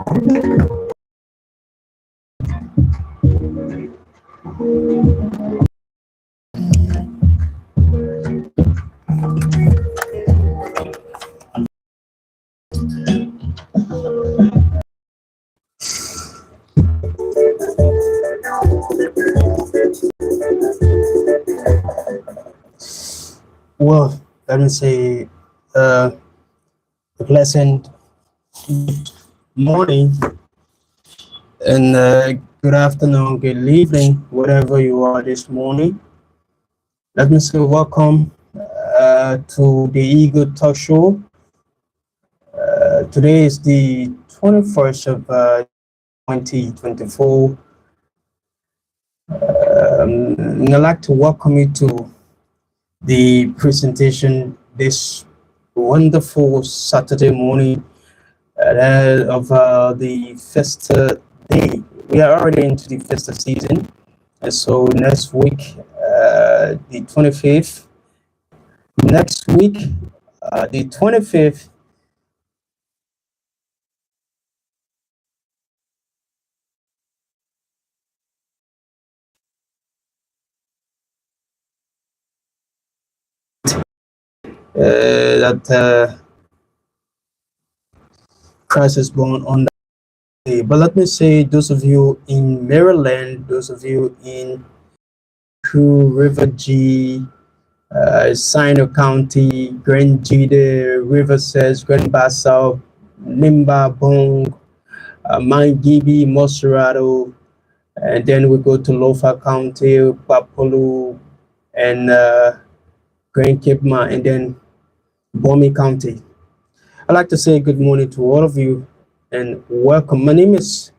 Well, let me say a pleasant morning and good afternoon, good evening, wherever you are this morning. Let me say welcome to the Eagle Talk Show. Today is the 21st of 2024. And I'd like to welcome you to the presentation this wonderful Saturday morning of the festive day. We are already into the festive season, and so next week, the 25th, next week, the 25th, that Christ is born on that day. But let me say, those of you in Maryland, those of you in River G, Sino County, Grand Jide, River Says, Grand Bassau, Nimba, Bong, Mount Gibby, Moserado, and then we go to Lofa County, Papolu, and Grand Cape Ma, and then Bomi County. I'd like to say good morning to all of you and welcome. My name is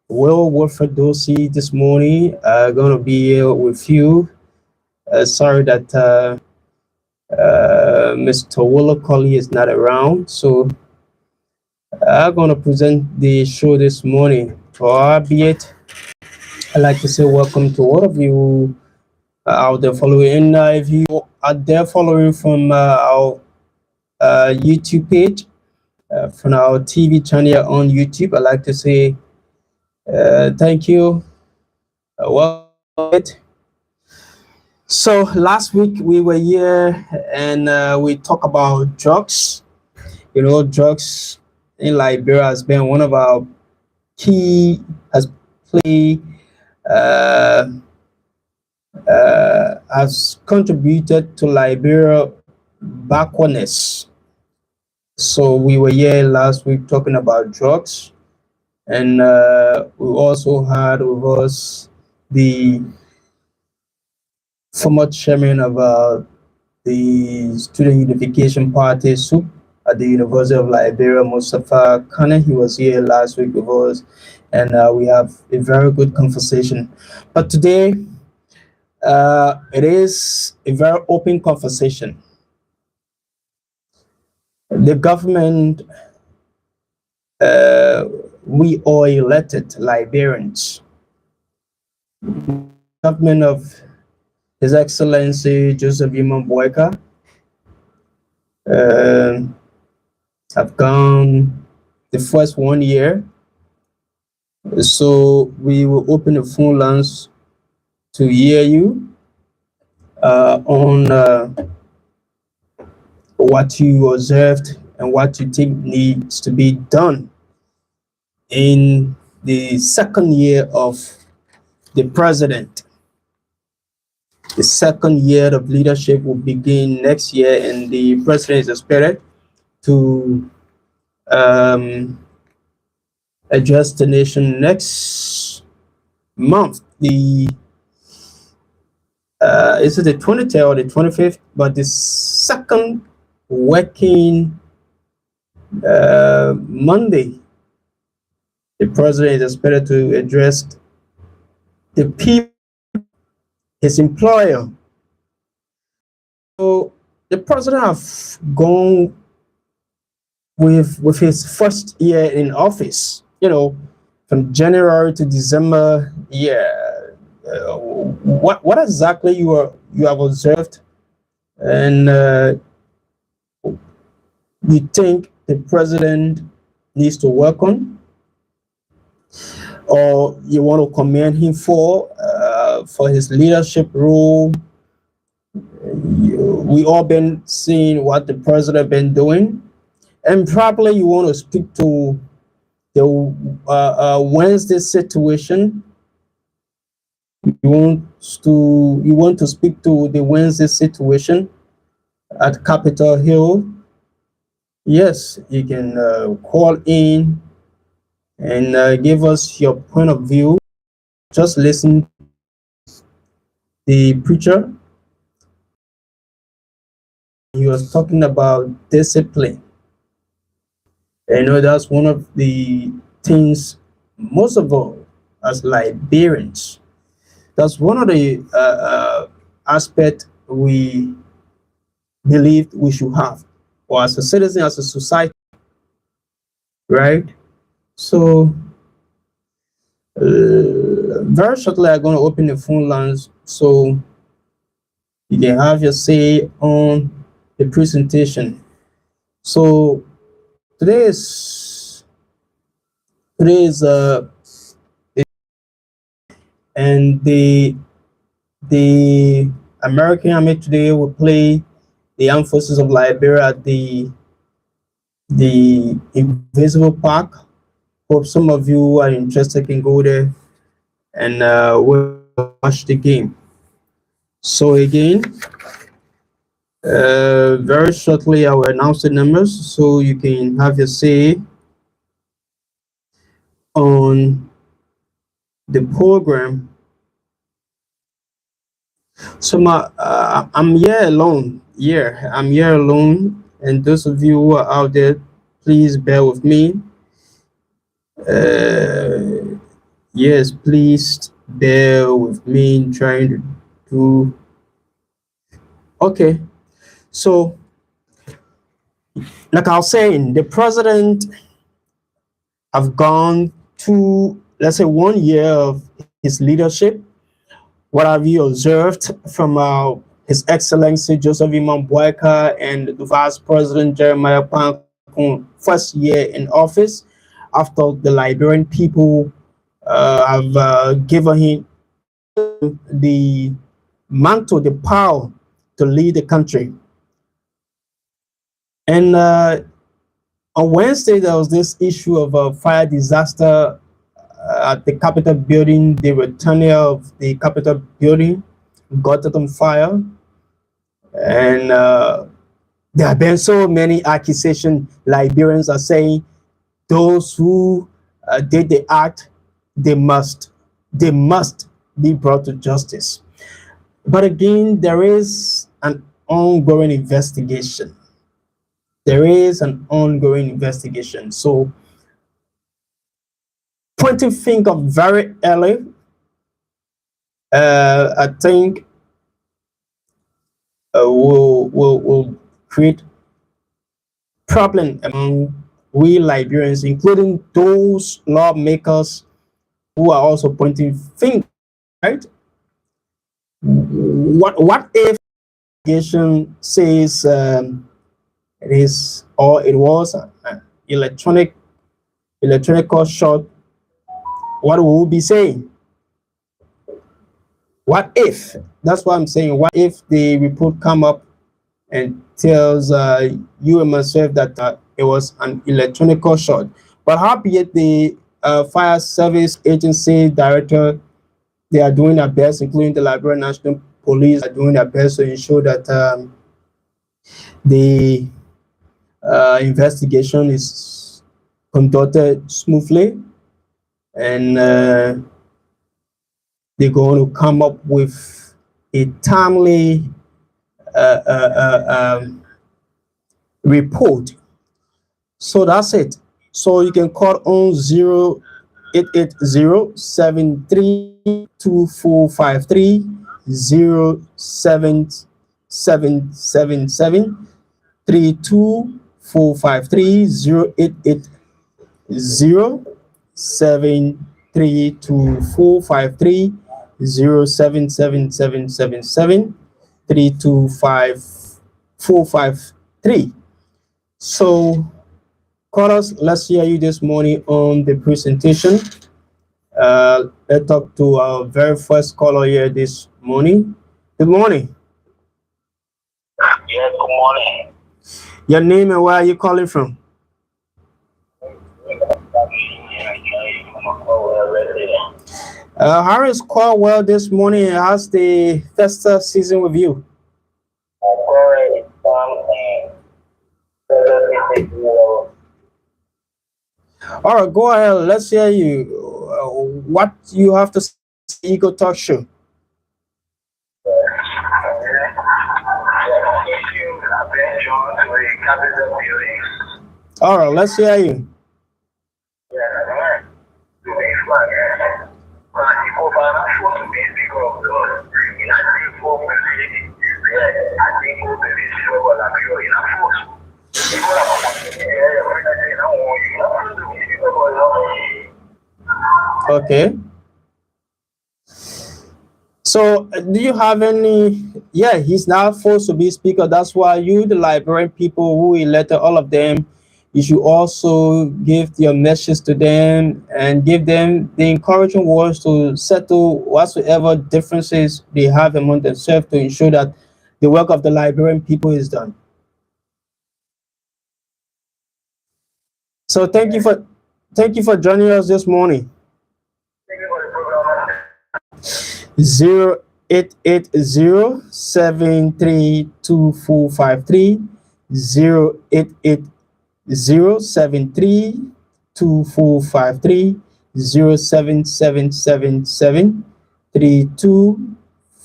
Will Wilfred Dorsey this morning. Gonna be here with you. Sorry that Mr. Willa Colley is not around, so I'm gonna present the show this morning. Albeit, I'd like to say welcome to all of you out there following. And if you are there following from our YouTube page, from our TV channel on YouTube, I'd like to say thank you. Welcome. So last week we were here and we talked about drugs. You know, drugs in Liberia has been one of our key, has played, uh, has contributed to Liberia backwardness. So we were here last week talking about drugs, and we also had with us the former chairman of the Student Unification Party, SUP, at the University of Liberia, Mustafa Kane. He was here last week with us, and we have a very good conversation. But today, it is a very open conversation. The government, we all elected Liberians, government of His Excellency Joseph Imam Boyka, uh, have gone the first 1 year. So we will open the phone lines to hear you on what you observed and what you think needs to be done in the second year of the president. The second year of leadership will begin next year, and the president is expected to address the nation next month. The is it the 23rd or the 25th? But the second working Monday, the president is expected to address the people, his employer. So the president have gone with his first year in office. You know, from January to December. Yeah. What exactly you have observed, and you think the president needs to work on? or you want to commend him for his leadership role. We all been seeing what the president been doing, and probably you want to speak to the Wednesday situation. You want to speak to the Wednesday situation at Capitol Hill. Yes, you can call in and give us your point of view. Just listen the preacher. He was talking about discipline. That's one of the things most of all as Liberians. That's one of the aspect we believe we should have, or as a citizen, as a society, right? So very shortly, I'm going to open the phone lines so you can have your say on the presentation. So today is today is and the American Army today will play the armed forces of Liberia at the Invisible Park. Hope some of you who are interested can go there and watch the game. So again, very shortly I will announce the numbers so you can have your say on the program. So I'm here alone. Yeah, I'm here alone, and those of you who are out there, please bear with me. Uh, yes, please bear with me in trying to do. Okay, so like I was saying, the president have gone to, let's say, 1 year of his leadership. What have you observed from His Excellency Joseph Imam Boyka and the Vice President Jeremiah Pankun first year in office after the Liberian people have given him the mantle, the power to lead the country? And on Wednesday, there was this issue of a fire disaster at the Capitol building. The returner of the Capitol building got it on fire, and there have been so many accusations. Liberians are saying those who did the act, they must be brought to justice. But again, there is an ongoing investigation. There is an ongoing investigation. So pointing finger very early, I think will create problem among we Liberians, including those lawmakers who are also pointing fingers. Right? What if investigation says it is or it was an electronic shot? What will we be saying? What if? That's what I'm saying. What if the report come up and tells you and myself that it was an electronic shot? But howbeit the fire service agency director, they are doing their best, including the Liberian National Police are doing their best to ensure that the investigation is conducted smoothly, and they're going to come up with a timely uh, uh, um, report. So that's it. So you can call on 0880-732453, 07777 32453, 0880-732-453, 07777 325-453. So call us. Let's hear you this morning on the presentation. Let's talk to our very first caller here this morning. Good morning. Yes, good morning. Your name and where are you calling from? How is Ku-Wor this morning? How's the festive season with you? All right, go ahead. Let's hear you. What you have to say on the Eagle Talk Show. All right, let's hear you. Okay. So, do you have any? Yeah, he's now forced to be speaker. That's why you, the Liberian people who elected all of them, you should also give your message to them and give them the encouraging words to settle whatsoever differences they have among themselves to ensure that the work of the Liberian people is done. So, thank you for joining us this morning. 0880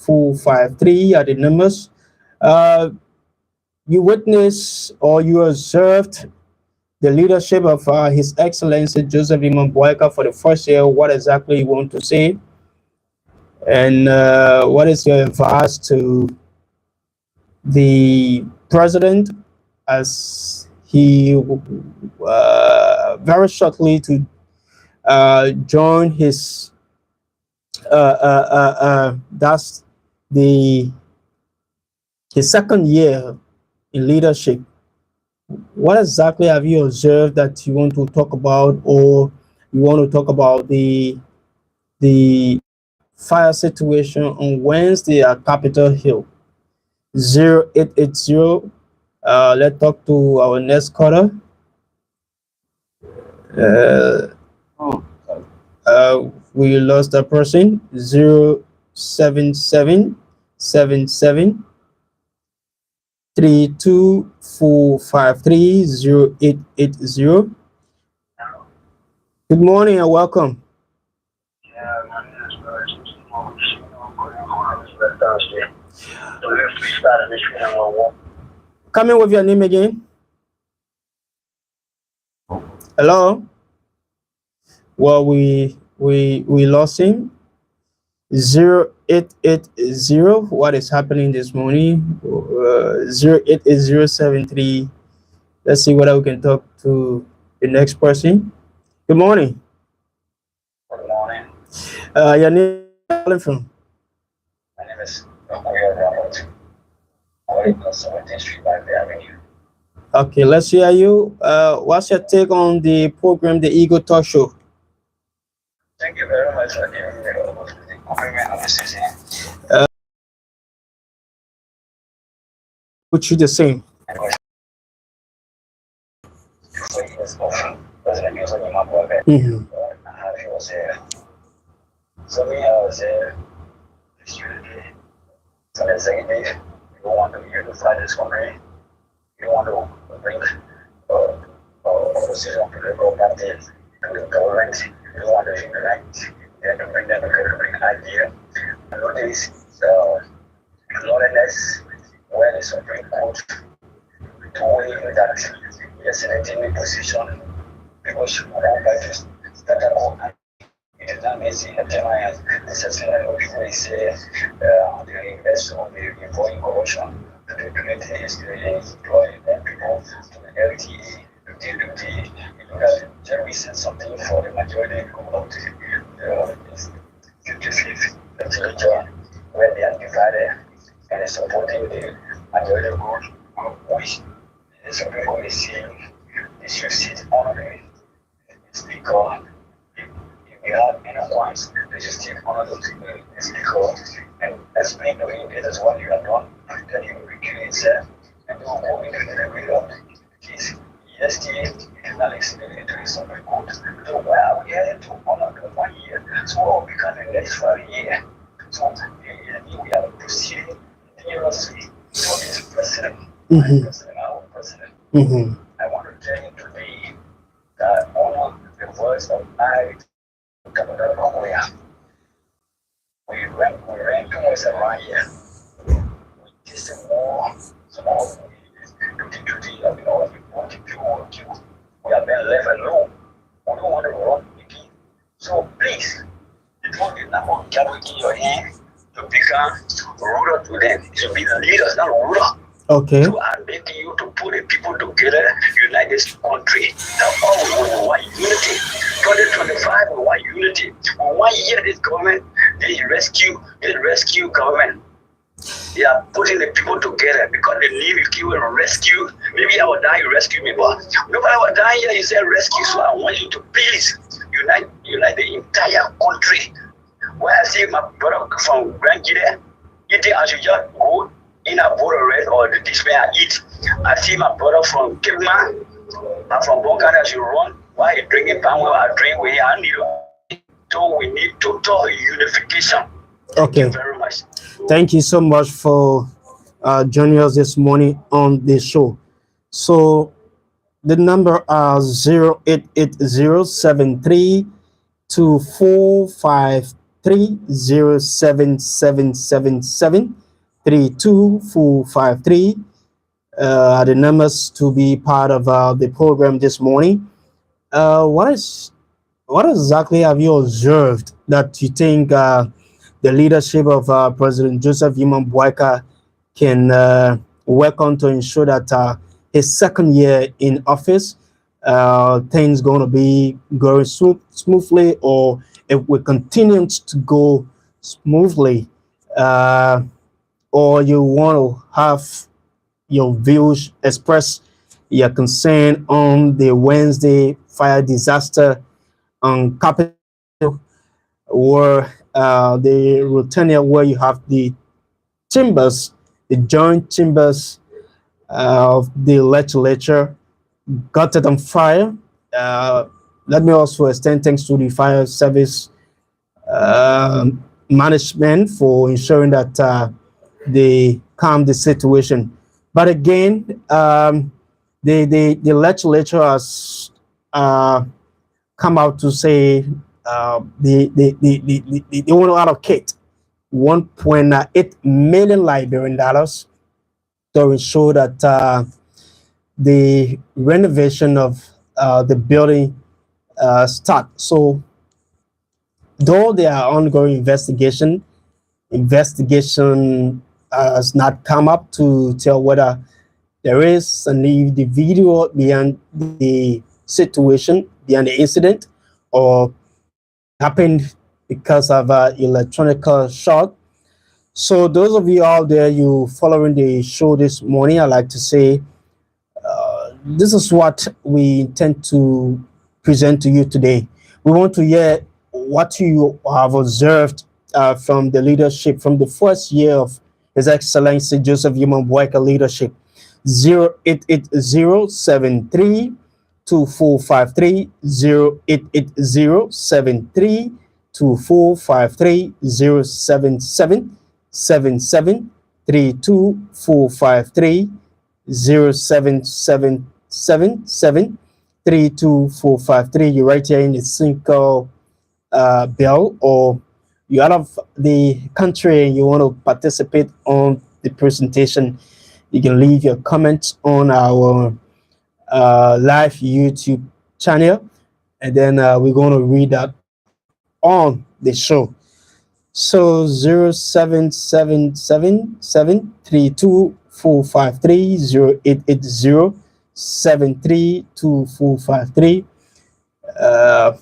0880 are the numbers. Uh, you witnessed or you observed the leadership of His Excellency Joseph Imam Boyka for the first year. What exactly you want to say? And what is your advice to the president as he very shortly to join his that's the his second year in leadership? What exactly have you observed that you want to talk about, or you want to talk about the fire situation on Wednesday at Capitol Hill? 0880. Let's talk to our next caller. Uh, we lost that person. 077 Good morning and welcome. Come in with your name again. Hello. Well, we lost him. 0880. What is happening this morning? 088073. Let's see whether we can talk to the next person. Good morning. Good morning. Your name calling from? My name is Ku-Wor. Calling from 17th Street by the Avenue. Okay, let's hear you. What's your take on the program, the Eagle Talk Show? Thank you very much for giving me the opportunity to comment on this season. Would you the same? President Joseph Imam Boyka. How he was there. So me, I was there. This unity. So the executive, you want to unify this country. You want to bring opposition to the government, to the government. You want to unite. And to bring them together, to bring an idea. Nowadays, lawlessness, when the Supreme Court to waive that yesterday in position, people should not like to start a court. It is not easy at times. This is what people say the invest on the avoiding corruption, to the communities, to the employing people, to the LTA, to the there is something for the majority of the 55th legislature where they are divided and supporting the majority group, which the Supreme Court is saying they should sit on the speaker. If you have enough once, they just take one of the speaker and explain to him this is what you have done. Then he will review himself and they will go into the read of the case. Yesterday, he did not explain it to his Supreme Court. So well, we had to honor the 1 year. So what will become the next 5 years? So we are proceeding seriously to this president, Mm-hmm. our president. Mm-hmm. I want to tell you today that honor the voice of I, Governor Okoya. We ran too much around here. We did more, small, duty, I mean, all we want to do. We have been left alone. We don't want to run again. So please, the phone is not going to carry in your hand to become ruler to them. It should be the leaders, not ruler. Okay. So I'm begging you to put the people together, unite this country. Now all we want unity. 2025 we want unity. We want hear this government, they rescue government. They are putting the people together because they need you and rescue. Maybe I will die, you rescue me, but nobody will die here. You say rescue, so I want you to please unite the entire country. When I see my brother from Grand Guinea, you think I should just go in a bowl of red or the dish where I eat? I see my brother from Cape Man, I'm from Bongana, as you run. Why you drinking palm oil? I drink with I need. So we need total unification. Thank you Okay. very much. Thank you so much for joining us this morning on the show. So the number are 08807324530777 are the numbers to be part of the program this morning. What exactly have you observed that you think the leadership of President Joseph Yimam Boyka can work on to ensure that his second year in office, things going to be going smoothly, or if we continue to go smoothly, uh, or you want to have your views expressed, your concern on the Wednesday fire disaster on Capitol or the Rotania, where you have the chambers, the joint chambers of the legislature got it on fire. Uh, Let me also extend thanks to the fire service uh, management for ensuring that they calm the situation. But again, the legislature has uh, come out to say they want to allocate 1.8 million Liberian dollars to ensure that the renovation of the building start. So, though there are ongoing investigation has not come up to tell whether there is an individual behind the situation, behind the incident, or it happened because of electronic short. So those of you out there, you following the show this morning, I'd like to say this is what we intend to present to you today. We want to hear what you have observed from the leadership from the first year of His Excellency Joseph Yimam Boyka leadership. 0880-732-453-077-32453-077-32453. You write here in the single bell, or you out of the country and you want to participate on the presentation, you can leave your comments on our live YouTube channel, and then we're going to read that on the show. So 0777-732-453-0880-732-453.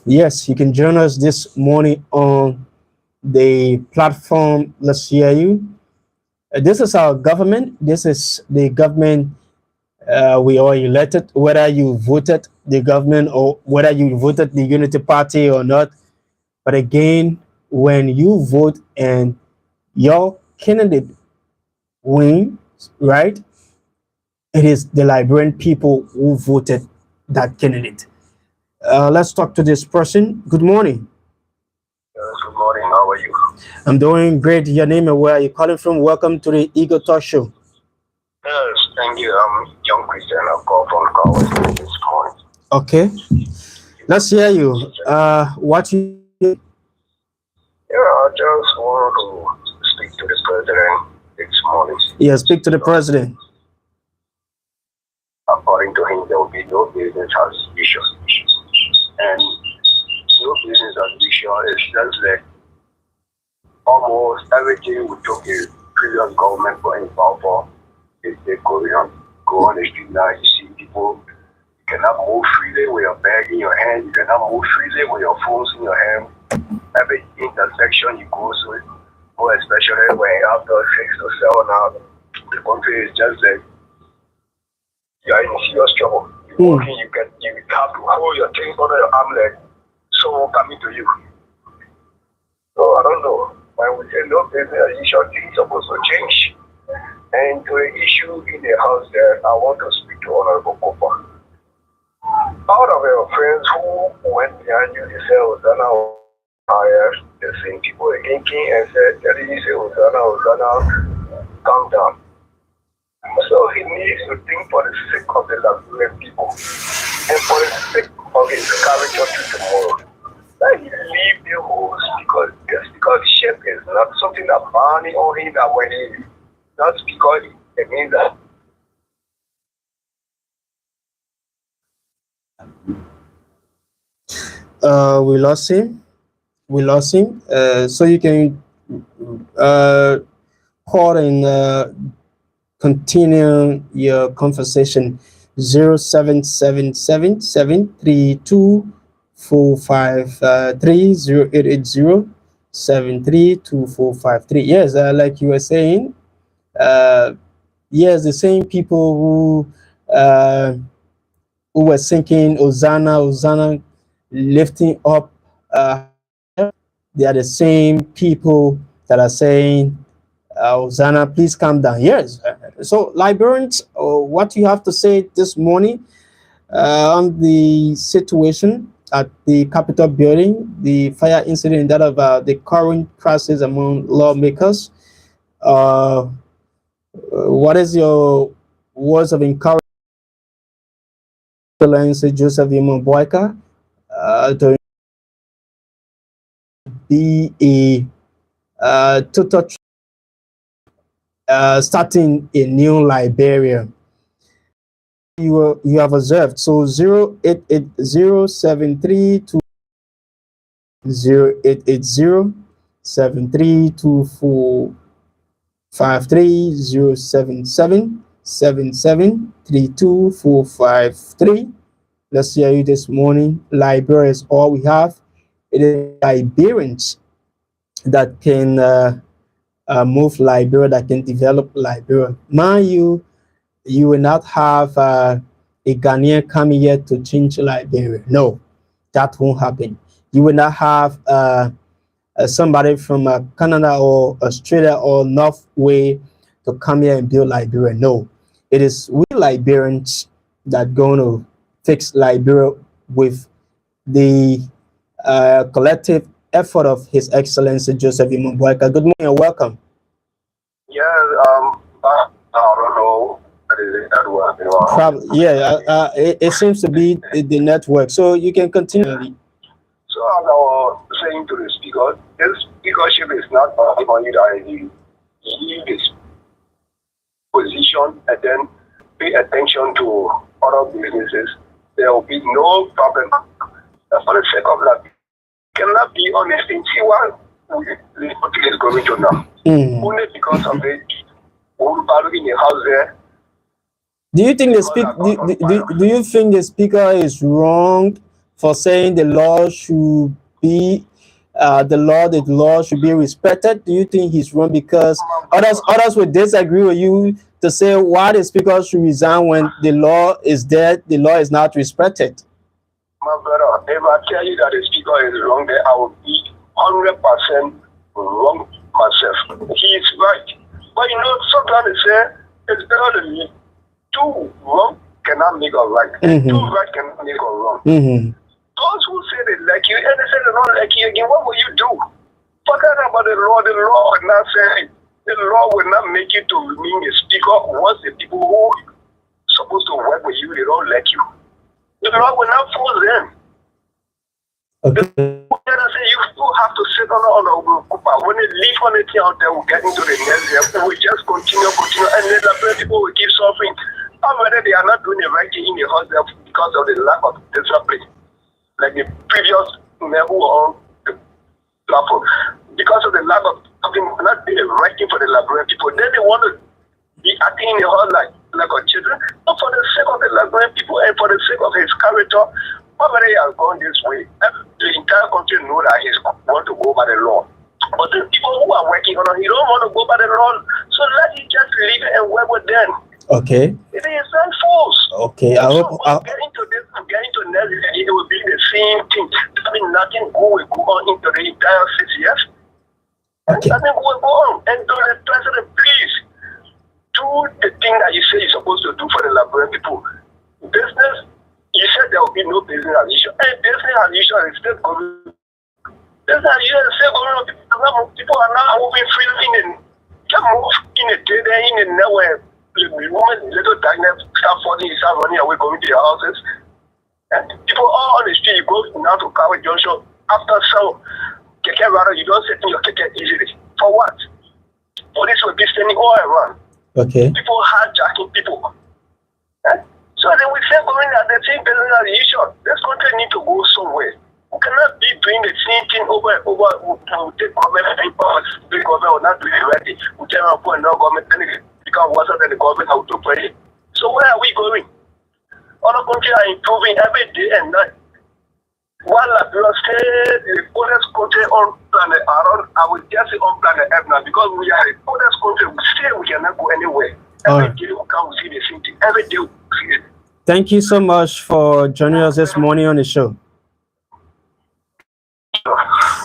Yes, you can join us this morning on the platform. Let's hear you. This is our government. This is the government we are elected. Whether you voted the government or whether you voted the Unity Party or not, But again, when you vote and your candidate wins, right? It is the Liberian people who voted that candidate. Let's talk to this person. Good morning. Good morning. How are you? I'm doing great. Your name and where are you calling from? Welcome to the Eagle Talk Show. Yes, thank you. I'm young Christian. I've called from Ku-Wor this morning. Okay, let's hear you. What you Yeah, I just want to speak to the president this morning. yeah, speak to the Because president. according to him, there will be no business as usual. And no business as usual is just like almost everything we took the previous government for in power for is they going on. Go on the street now, you see people, you cannot move freely with your bag in your hand, you cannot move freely with your phones in your hand. Every intersection you go especially when you have to 6 or 7 hours, the country is just like you are in serious trouble. You Hmm. walking, you have to hold your things under your arm like someone coming to you. So I don't know. When we say no business as usual, things supposed to change. And to the issue in the house there, I want to speak to Honorable Kopa. Out of your friends who went behind you, they say Hosanna higher, the same people again came and said, telling you say Hosanna, Hosanna, calm down. So he needs to think for the sake of the Liberian people and for the sake of his character to tomorrow. That he leave the host because just because shape is not something that bounding on him that when he not because it means that We lost him. We lost him. So you can uh, call and continue your conversation. 0777 732 45 3 0880 732 45 3. Yes, like you were saying, uh, yes, the same people who were singing Hosanna, Hosanna, lifting up higher, they are the same people that are saying, Hosanna, please calm down. Yes. So, Liberians, what you have to say this morning on the situation at the Capitol building, the fire incident, that of the current crisis among lawmakers. What is your words of encouragement, Joseph Boyka, to be a total starting a new Liberia? You have observed. So 0880-732-453-077-77-32-453. Let's hear you this morning. Liberia is all we have. It is Liberians that can move Liberia, that can develop Liberia. Mind you, you will not have a Ghanaian coming here to change Liberia. No, that won't happen. You will not have somebody from Canada or Australia or Norway to come here and build Liberia. No, it is we Liberians that going to fix Liberia with the collective effort of His Excellency Joseph Imambuaka. Good morning and welcome. yes, I don't know what is it that was Probably, yeah. It seems to be the network, so you can continue. So as I was saying to the speaker, this speakership is not only that he leave his position and then pay attention to other businesses. There will be no problem. That's for the sake of that. Cannot be honest in Tiwa. The country is going to now. Mm. Only because of the value in the house there. Do you think do you think the speaker is wrong for saying the law should be the law should be respected? Do you think he's wrong because others would disagree with you to say why the speaker should resign when the law is there, the law is not respected? My brother, if I tell you that the speaker is wrong there, I will be 100% wrong myself. He is right. But sometimes they say it's better than me. Two wrong cannot make a right. And two right cannot make a wrong. Those who say they like you and they say they don't like you again, what will you do? Forget about the law. The law will not say the law will not make you to remain a speaker once the people who are supposed to work with you, they don't like you. The law will not force them. Okay. Say you still have to sit on when they leave on the thing out there, we'll get into the next year. We just continue, and then the people will keep suffering. Whether they are not doing the right thing in the hospital because of the lack of discipline, like the previous level on the platform, because of the lack of something, not doing the right thing for the Liberian people. Then they want to be acting in the whole like a children, but for the sake of the Liberian people and for the sake of his character. Whether he has gone this way, the entire country know that he want to go by the law. But the people who are working on it, he don't want to go by the law. So let him just leave it and work with them. Okay. It is not false. Okay. I hope I'm getting to this. I'm getting to next year. It will be the same thing. I mean, nothing good will go on into the entire 6 years. Okay. Nothing good will go on. And to the president, please do the thing that you say you're supposed to do for the Liberian people. Business. You said there will be no business as usual. And business as usual is still going. Business as usual is still going. People are now moving freely can move in a day there in a nowhere. The woman, little darkness, start falling, start running away, going to your houses. And people all on the street, you go now to Ku-Wor Junction. After some keke rather, you don't set in your keke easily. For what? Police will be standing all around. Okay. People hijacking people. So then we say going at the same business as usual. This country need to go somewhere. We cannot be doing the same thing over and over. We take government and big government will not do it right. We tell them for no government and become worse than the government how to pay it. So where are we going? Other countries are improving every day and night. While Liberia stay the poorest country on planet around, I will just say on planet Earth now because we are the poorest country. We stay, we cannot go anywhere. Every day we come, we see the same thing. Every day we see it. Thank you so much for joining us this morning on the show.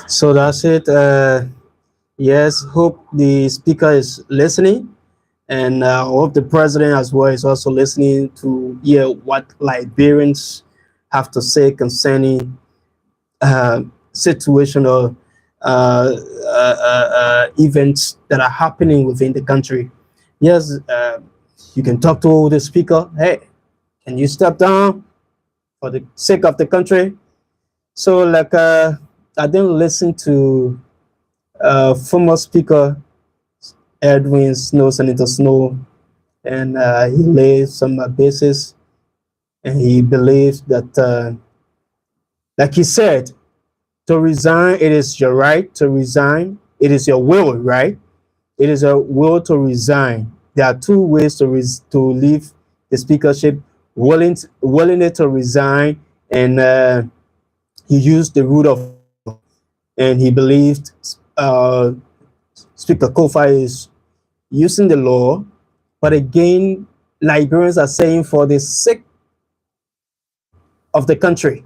So that's it. Yes, hope the speaker is listening, and hope the president as well is also listening to hear what Liberians have to say concerning situational events that are happening within the country. Yes, you can talk to the speaker. Hey, can you step down for the sake of the country? So like I didn't listen to former speaker Edwin Snow, Senator Snow, and he laid some basis, and he believes that like he said, to resign, it is your right to resign. It is your will, right? It is a will to resign. There are two ways to leave the speakership: willing to resign, and he used the root of, and he believed Speaker Kofi is using the law. But again, Liberians are saying for the sake of the country.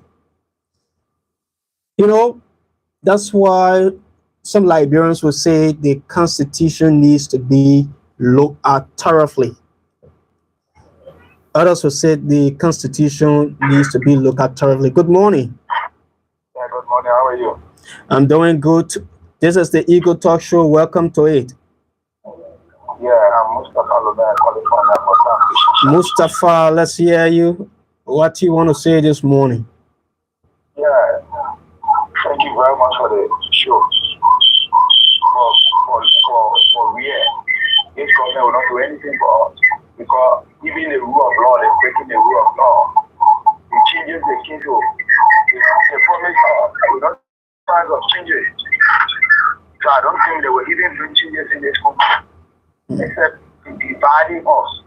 That's why some Liberians will say the Constitution needs to be looked at thoroughly. Others will say the Constitution needs to be looked at thoroughly. Good morning. Yeah, good morning. How are you? I'm doing good. This is the Eagle Talk Show. Welcome to it. Yeah, I'm Mustafa calling from Mustafa, let's hear you. What you want to say this morning? Yeah, thank you very much for the show. For real, this government will not do anything for us because even the rule of law, they're breaking the rule of law. The changes they came to, they promise us we don't signs of changes. So I don't think they will even bring changes in this country, except dividing us.